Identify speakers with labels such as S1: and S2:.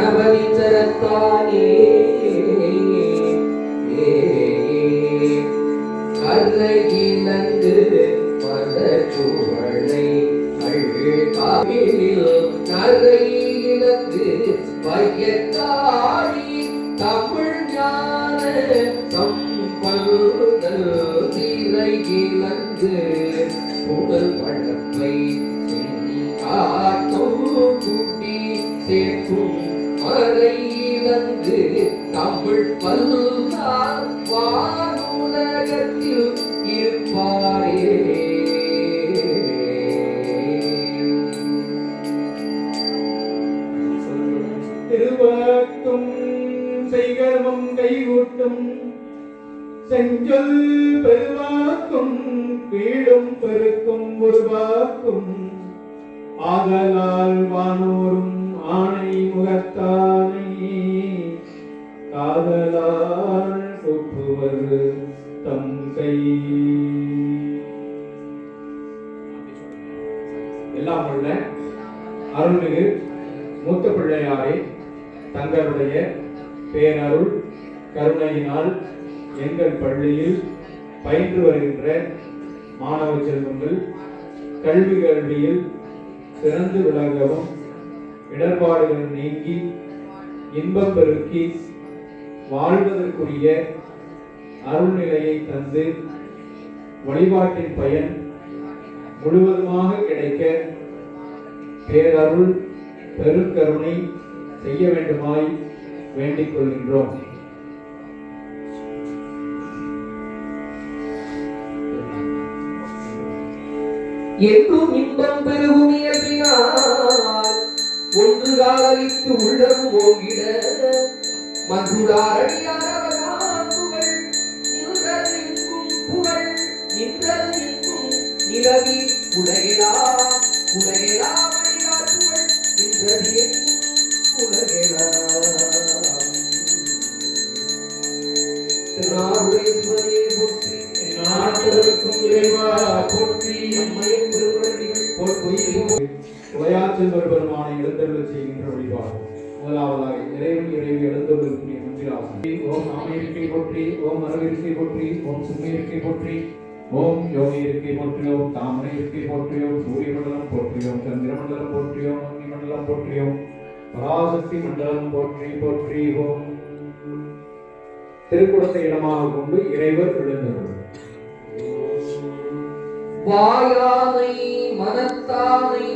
S1: கணபதி தரத்தானே கரையிலங்கு மலச்சுவளை அழுகாவிலில் கரையிலங்கு வையத்தாடி தமிழ் ஞான சம்பல்கள் திரையிலங்கு புகழ் வழப்பை காட்டும் கூட்டி சேர்க்கும் மறையிலங்கு தமிழ் பல்லார் வானுலகத்தில் இருப்பாரே.
S2: திருவாக்கும் செய்கர்மம் கைகூட்டும் செஞ்சொல் பெருவாக்கும் வீடும் பெருக்கும் உருவாக்கும் ஆதலால் வானோரும் ஆணை முகத்தானை காதலால் கூற்றுவர் தம் கை. எல்லாம் உள்ள அருள்மிகு மூத்த பிள்ளையாரே, தங்களுடைய பேரருள் கருணையினால் எங்கள் பள்ளியில் பயின்று வருகின்ற மாணவ செல்வங்கள் கல்வியில் சிறந்து விளங்கவும் இடர்பாடுகள் நீங்கி இன்பம் பெருக்கி வாழ்வதற்குரிய அருள்நிலையை தந்து வழிபாட்டின் பயன் முழுவதுமாக கிடைக்க பேரருள் பெருங்கருணை செய்ய வேண்டுமாய் வேண்டிக் கொள்கின்றோம்.
S1: என்றும் இன்பம் பெருகும் இயல்பினால் ஒன்று காலித்து உள்ளது ஓங்கிட மன்றுடாரடியாரவர் புகழ் நின்றதிற்கும் புகழ் நின்றதிற்கும் நிலவி உலகெலா உலகெலா வழியார் புகழ் நின்றதிற்கும் உலகெலா. திருநாவுடையவனே போற்றி, நாட்டவர்க்கும் இறைவா போற்றி, அம்மையின் திருவடிகள் போற்றி.
S2: உலயாச்செல்வர் பெருமானை எழுந்தருளச் செய்கின்ற வழிபாடு. முதலாவதாக இறைவன் இறைவி எழுந்தருளக்கூடிய மந்திராசனம். ஓம் நாமயிருக்கை போற்றி, ஓம் அரவிருக்கை போற்றி, ஓம் சும்மையிருக்கை போற்றி, ஓம் யோகி இருக்கை போற்றி, ஓம் தாமரை இருக்கை போற்றி, ஓம் சூரிய மண்டலம் போற்றி, ஓம் சந்திர மண்டலம் போற்றி, ஓம் அக்னி மண்டலம் போற்றி, ஓம் பராசக்தி மண்டலம் போற்றி போற்றி. ஓம் திருக்குடத்தை இடமாக கொண்டு இறைவர் எழுந்தருள்.
S1: வாயானை மனத்தானை